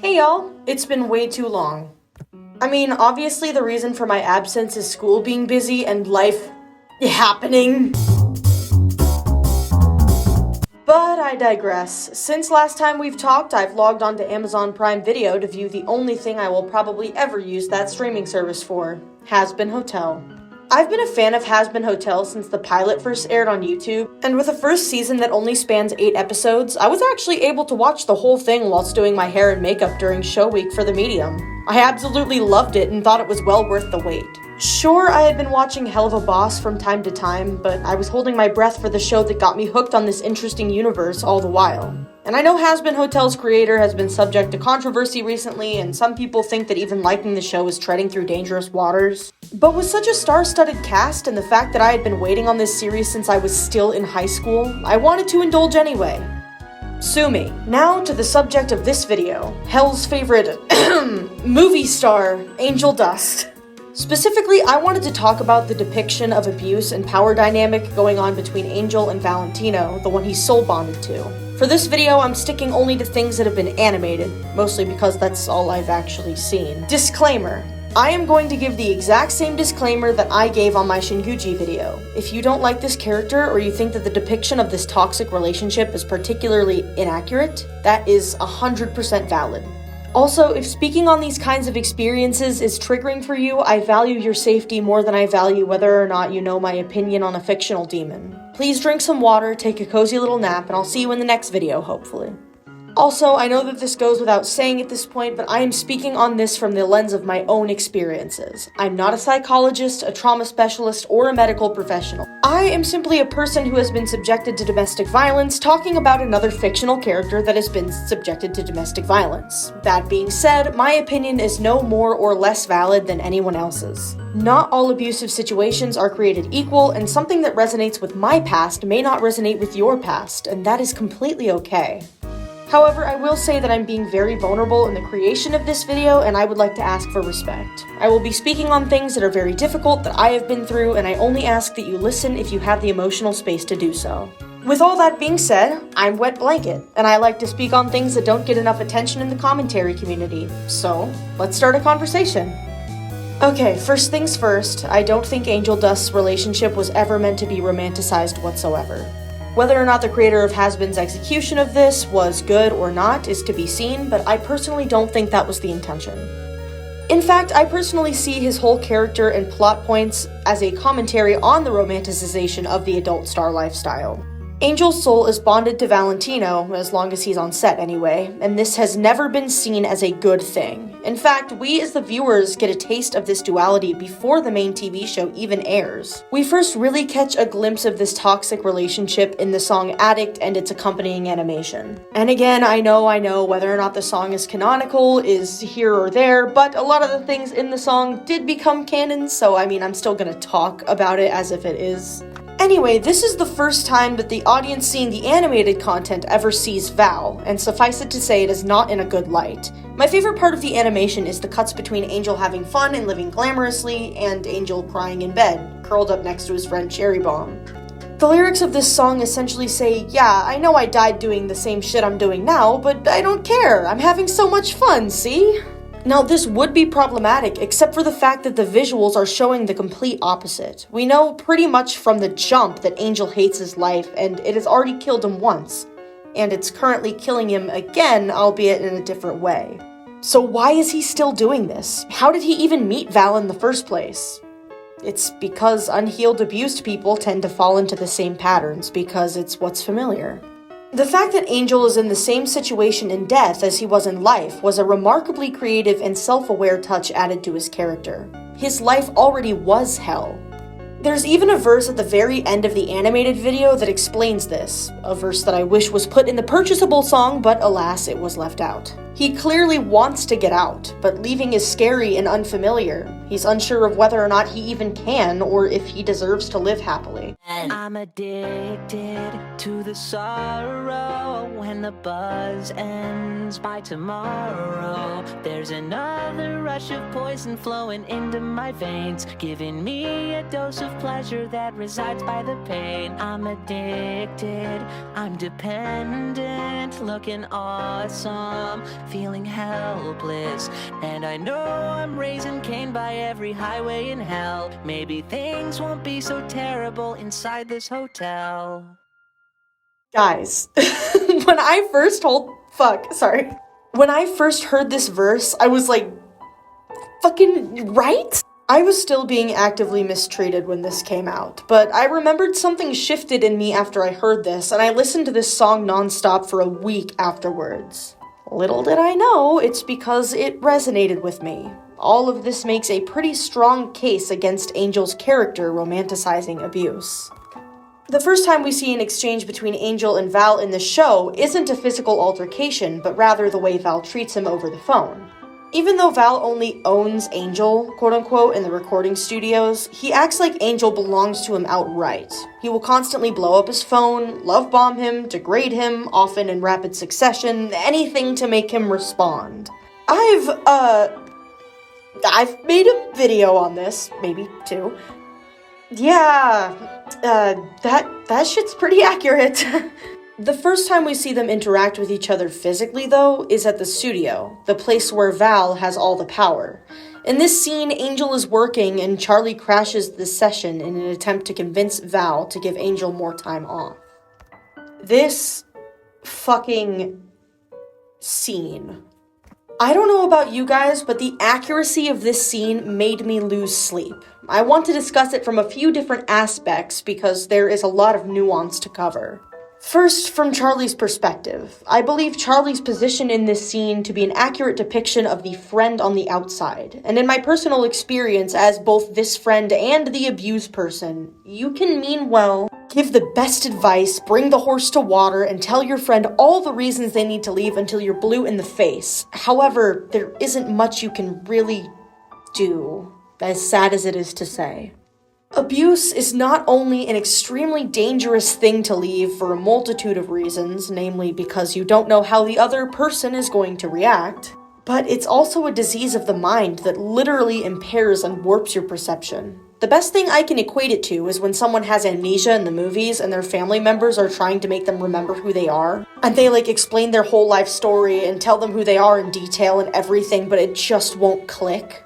Hey y'all, it's been way too long. I mean, obviously the reason for my absence is school being busy and life happening. But I digress. Since last time we've talked, I've logged onto Amazon Prime Video to view the only thing I will probably ever use that streaming service for, Has Been Hotel. I've been a fan of Has Been Hotel since the pilot first aired on YouTube, and with a first season that only spans 8 episodes, I was actually able to watch the whole thing whilst doing my hair and makeup during show week for the medium. I absolutely loved it and thought it was well worth the wait. Sure, I had been watching Hell of a Boss from time to time, but I was holding my breath for the show that got me hooked on this interesting universe all the while. And I know Has Been Hotel's creator has been subject to controversy recently, and some people think that even liking the show is treading through dangerous waters. But with such a star-studded cast and the fact that I had been waiting on this series since I was still in high school, I wanted to indulge anyway. Sue me. Now to the subject of this video, Hell's favorite movie star, Angel Dust. Specifically, I wanted to talk about the depiction of abuse and power dynamic going on between Angel and Valentino, the one he's soul bonded to. For this video, I'm sticking only to things that have been animated, mostly because that's all I've actually seen. Disclaimer. I am going to give the exact same disclaimer that I gave on my Shinguji video. If you don't like this character, or you think that the depiction of this toxic relationship is particularly inaccurate, that is 100% valid. Also, if speaking on these kinds of experiences is triggering for you, I value your safety more than I value whether or not you know my opinion on a fictional demon. Please drink some water, take a cozy little nap, and I'll see you in the next video, hopefully. Also, I know that this goes without saying at this point, but I am speaking on this from the lens of my own experiences. I'm not a psychologist, a trauma specialist, or a medical professional. I am simply a person who has been subjected to domestic violence, talking about another fictional character that has been subjected to domestic violence. That being said, my opinion is no more or less valid than anyone else's. Not all abusive situations are created equal, and something that resonates with my past may not resonate with your past, and that is completely okay. However, I will say that I'm being very vulnerable in the creation of this video, and I would like to ask for respect. I will be speaking on things that are very difficult that I have been through, and I only ask that you listen if you have the emotional space to do so. With all that being said, I'm Wet Blanket, and I like to speak on things that don't get enough attention in the commentary community. So, let's start a conversation. Okay, first things first, I don't think Angel Dust's relationship was ever meant to be romanticized whatsoever. Whether or not the creator of Has Been's execution of this was good or not is to be seen, but I personally don't think that was the intention. In fact, I personally see his whole character and plot points as a commentary on the romanticization of the adult star lifestyle. Angel's soul is bonded to Valentino, as long as he's on set anyway, and this has never been seen as a good thing. In fact, we as the viewers get a taste of this duality before the main TV show even airs. We first really catch a glimpse of this toxic relationship in the song Addict and its accompanying animation. And again, I know, whether or not the song is canonical is here or there, but a lot of the things in the song did become canon, so I'm still gonna talk about it as if it is. Anyway, this is the first time that the audience seeing the animated content ever sees Val, and suffice it to say it is not in a good light. My favorite part of the animation is the cuts between Angel having fun and living glamorously, and Angel crying in bed, curled up next to his friend Cherry Bomb. The lyrics of this song essentially say, yeah, I know I died doing the same shit I'm doing now, but I don't care, I'm having so much fun, see? Now, this would be problematic, except for the fact that the visuals are showing the complete opposite. We know pretty much from the jump that Angel hates his life, and it has already killed him once. And it's currently killing him again, albeit in a different way. So why is he still doing this? How did he even meet Val in the first place? It's because unhealed abused people tend to fall into the same patterns, because it's what's familiar. The fact that Angel is in the same situation in death as he was in life was a remarkably creative and self-aware touch added to his character. His life already was hell. There's even a verse at the very end of the animated video that explains this, a verse that I wish was put in the purchasable song, but alas, it was left out. He clearly wants to get out, but leaving is scary and unfamiliar. He's unsure of whether or not he even can, or if he deserves to live happily. I'm addicted to the sorrow when the buzz ends by tomorrow. There's another rush of poison flowing into my veins, giving me a dose of pleasure that resides by the pain. I'm addicted, I'm dependent, looking awesome, feeling helpless. And I know I'm raising Cain by every highway in hell. Maybe things won't be so terrible inside this hotel. Guys, when I first heard this verse, I was like, fucking right? I was still being actively mistreated when this came out, but I remembered something shifted in me after I heard this, and I listened to this song nonstop for a week afterwards. Little did I know, it's because it resonated with me. All of this makes a pretty strong case against Angel's character romanticizing abuse. The first time we see an exchange between Angel and Val in the show isn't a physical altercation, but rather the way Val treats him over the phone. Even though Val only owns Angel, quote-unquote, in the recording studios, he acts like Angel belongs to him outright. He will constantly blow up his phone, love bomb him, degrade him, often in rapid succession, anything to make him respond. I've made a video on this, maybe two. Yeah, that shit's pretty accurate. The first time we see them interact with each other physically, though, is at the studio, the place where Val has all the power. In this scene, Angel is working and Charlie crashes the session in an attempt to convince Val to give Angel more time off. This fucking scene. I don't know about you guys, but the accuracy of this scene made me lose sleep. I want to discuss it from a few different aspects because there is a lot of nuance to cover. First, from Charlie's perspective, I believe Charlie's position in this scene to be an accurate depiction of the friend on the outside. And in my personal experience as both this friend and the abused person, you can mean well, give the best advice, bring the horse to water, and tell your friend all the reasons they need to leave until you're blue in the face. However, there isn't much you can really do, as sad as it is to say. Abuse is not only an extremely dangerous thing to leave for a multitude of reasons, namely because you don't know how the other person is going to react, but it's also a disease of the mind that literally impairs and warps your perception. The best thing I can equate it to is when someone has amnesia in the movies and their family members are trying to make them remember who they are, and they explain their whole life story and tell them who they are in detail and everything, but it just won't click.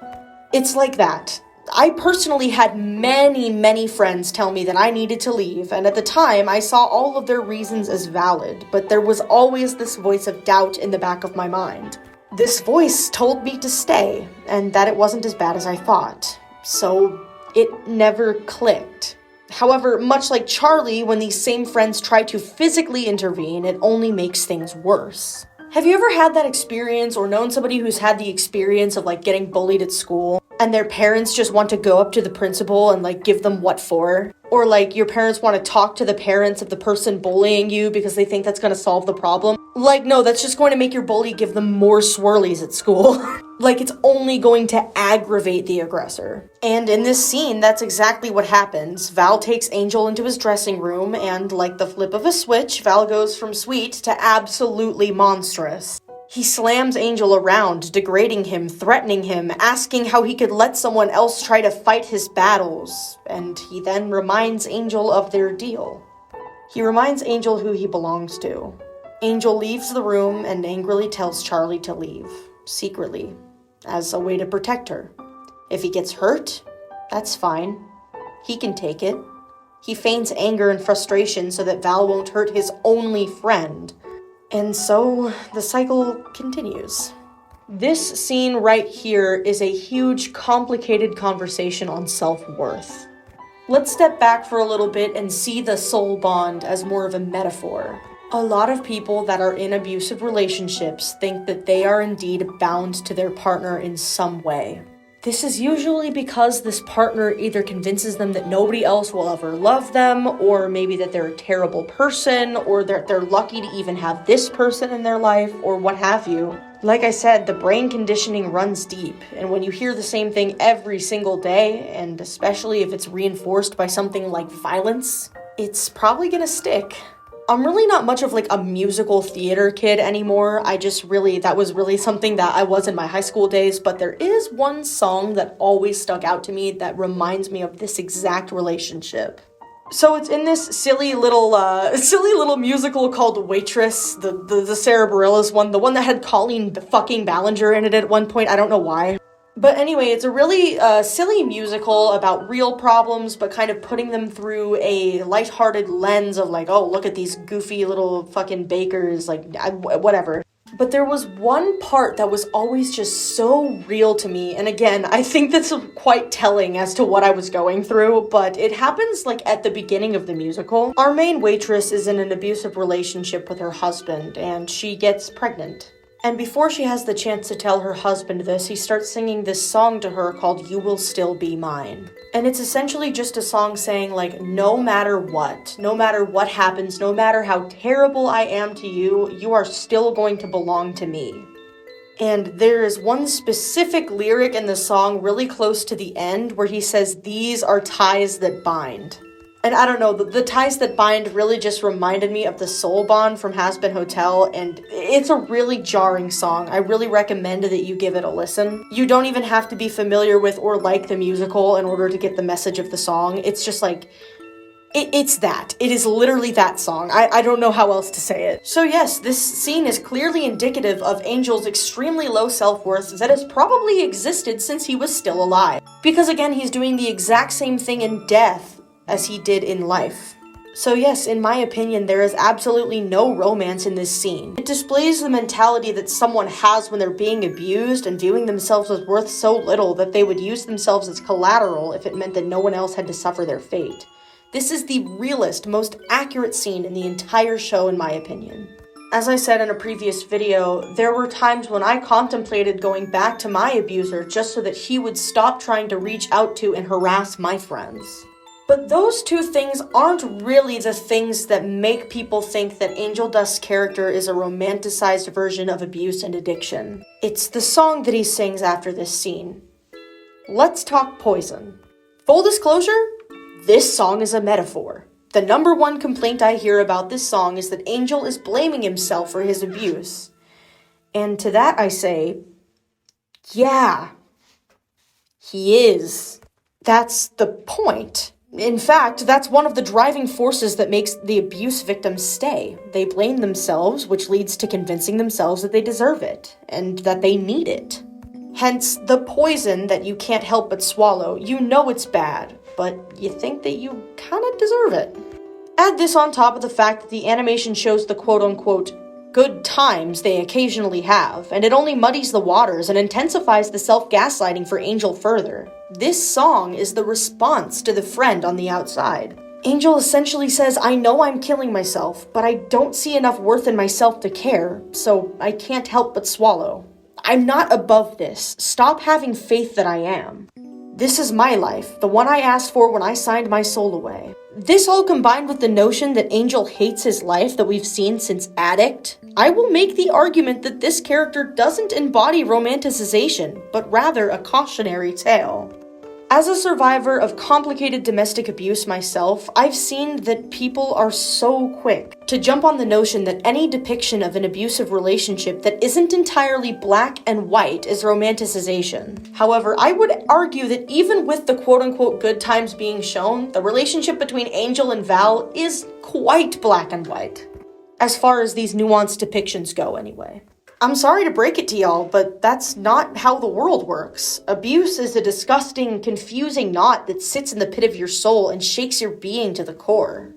It's like that. I personally had many friends tell me that I needed to leave, and at the time, I saw all of their reasons as valid, but there was always this voice of doubt in the back of my mind. This voice told me to stay, and that it wasn't as bad as I thought. So, it never clicked. However, much like Charlie, when these same friends try to physically intervene, it only makes things worse. Have you ever had that experience or known somebody who's had the experience of getting bullied at school and their parents just want to go up to the principal and give them what for? Or your parents want to talk to the parents of the person bullying you because they think that's going to solve the problem? No, that's just going to make your bully give them more swirlies at school. It's only going to aggravate the aggressor. And in this scene, that's exactly what happens. Val takes Angel into his dressing room, and like the flip of a switch, Val goes from sweet to absolutely monstrous. He slams Angel around, degrading him, threatening him, asking how he could let someone else try to fight his battles, and he then reminds Angel of their deal. He reminds Angel who he belongs to. Angel leaves the room and angrily tells Charlie to leave, secretly, as a way to protect her. If he gets hurt, that's fine. He can take it. He feigns anger and frustration so that Val won't hurt his only friend. And so the cycle continues. This scene right here is a huge, complicated conversation on self-worth. Let's step back for a little bit and see the soul bond as more of a metaphor. A lot of people that are in abusive relationships think that they are indeed bound to their partner in some way. This is usually because this partner either convinces them that nobody else will ever love them, or maybe that they're a terrible person, or that they're lucky to even have this person in their life, or what have you. Like I said, the brain conditioning runs deep, and when you hear the same thing every single day, and especially if it's reinforced by something like violence, it's probably gonna stick. I'm really not much of a musical theater kid anymore. That was really something that I was in my high school days, but there is one song that always stuck out to me that reminds me of this exact relationship. So it's in this silly little musical called Waitress, the Sarah Bareilles one, the one that had Colleen fucking Ballinger in it at one point, I don't know why. But anyway, it's a really silly musical about real problems, but kind of putting them through a lighthearted lens of like, oh, look at these goofy little fucking bakers, like, whatever. But there was one part that was always just so real to me, and again, I think that's quite telling as to what I was going through, but it happens like at the beginning of the musical. Our main waitress is in an abusive relationship with her husband, and she gets pregnant. And before she has the chance to tell her husband this, he starts singing this song to her called You Will Still Be Mine. And it's essentially just a song saying, like, no matter what happens, no matter how terrible I am to you, you are still going to belong to me. And there is one specific lyric in the song really close to the end where he says, these are ties that bind. And I don't know, the ties that bind really just reminded me of the Soul Bond from Has Been Hotel, and it's a really jarring song. I really recommend that you give it a listen. You don't even have to be familiar with or like the musical in order to get the message of the song. It's just like, it's that. It is literally that song. I don't know how else to say it. So yes, this scene is clearly indicative of Angel's extremely low self-worth that has probably existed since he was still alive. Because again, he's doing the exact same thing in death as he did in life. So yes, in my opinion, there is absolutely no romance in this scene. It displays the mentality that someone has when they're being abused and viewing themselves as worth so little that they would use themselves as collateral if it meant that no one else had to suffer their fate. This is the realest, most accurate scene in the entire show, in my opinion. As I said in a previous video, there were times when I contemplated going back to my abuser just so that he would stop trying to reach out to and harass my friends. But those two things aren't really the things that make people think that Angel Dust's character is a romanticized version of abuse and addiction. It's the song that he sings after this scene. Let's talk poison. Full disclosure, this song is a metaphor. The number one complaint I hear about this song is that Angel is blaming himself for his abuse. And to that I say, yeah, he is. That's the point. In fact, that's one of the driving forces that makes the abuse victims stay. They blame themselves, which leads to convincing themselves that they deserve it, and that they need it. Hence, the poison that you can't help but swallow. You know it's bad, but you think that you kinda deserve it. Add this on top of the fact that the animation shows the quote-unquote good times they occasionally have, and it only muddies the waters and intensifies the self-gaslighting for Angel further. This song is the response to the friend on the outside. Angel essentially says, I know I'm killing myself, but I don't see enough worth in myself to care, so I can't help but swallow. I'm not above this. Stop having faith that I am. This is my life, the one I asked for when I signed my soul away. This all combined with the notion that Angel hates his life that we've seen since Addict, I will make the argument that this character doesn't embody romanticization, but rather a cautionary tale. As a survivor of complicated domestic abuse myself, I've seen that people are so quick to jump on the notion that any depiction of an abusive relationship that isn't entirely black and white is romanticization. However, I would argue that even with the quote-unquote good times being shown, the relationship between Angel and Val is quite black and white. As far as these nuanced depictions go, anyway. I'm sorry to break it to y'all, but that's not how the world works. Abuse is a disgusting, confusing knot that sits in the pit of your soul and shakes your being to the core.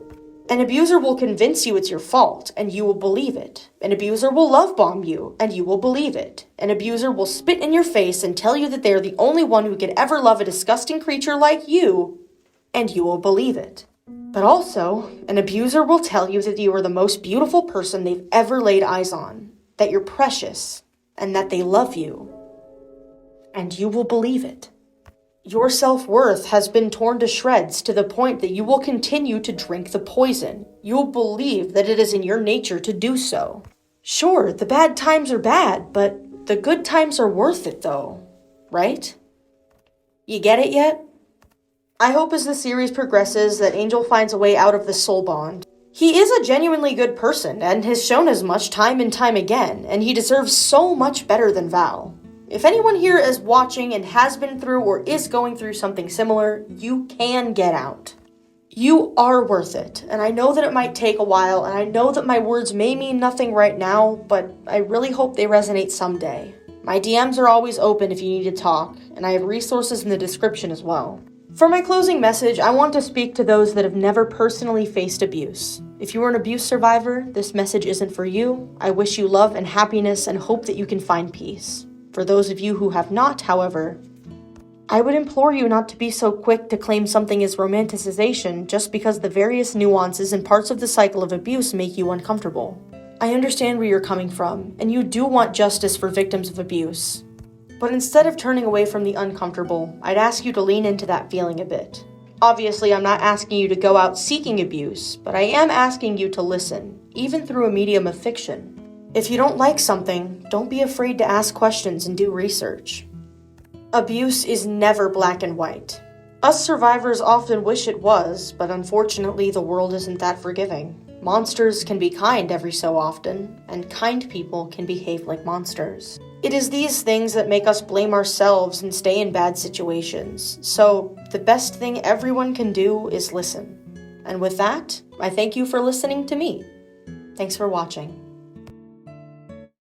An abuser will convince you it's your fault, and you will believe it. An abuser will love bomb you, and you will believe it. An abuser will spit in your face and tell you that they're the only one who could ever love a disgusting creature like you, and you will believe it. But also, an abuser will tell you that you are the most beautiful person they've ever laid eyes on, that you're precious, and that they love you. And you will believe it. Your self-worth has been torn to shreds to the point that you will continue to drink the poison. You will believe that it is in your nature to do so. Sure, the bad times are bad, but the good times are worth it though, right? You get it yet? I hope as the series progresses that Angel finds a way out of the soul bond. He is a genuinely good person and has shown as much time and time again, and he deserves so much better than Val. If anyone here is watching and has been through or is going through something similar, you can get out. You are worth it, and I know that it might take a while, and I know that my words may mean nothing right now, but I really hope they resonate someday. My DMs are always open if you need to talk, and I have resources in the description as well. For my closing message, I want to speak to those that have never personally faced abuse. If you are an abuse survivor, this message isn't for you. I wish you love and happiness and hope that you can find peace. For those of you who have not, however, I would implore you not to be so quick to claim something as romanticization just because the various nuances and parts of the cycle of abuse make you uncomfortable. I understand where you're coming from, and you do want justice for victims of abuse. But instead of turning away from the uncomfortable, I'd ask you to lean into that feeling a bit. Obviously, I'm not asking you to go out seeking abuse, but I am asking you to listen, even through a medium of fiction. If you don't like something, don't be afraid to ask questions and do research. Abuse is never black and white. Us survivors often wish it was, but unfortunately the world isn't that forgiving. Monsters can be kind every so often, and kind people can behave like monsters. It is these things that make us blame ourselves and stay in bad situations. So, the best thing everyone can do is listen. And with that, I thank you for listening to me. Thanks for watching.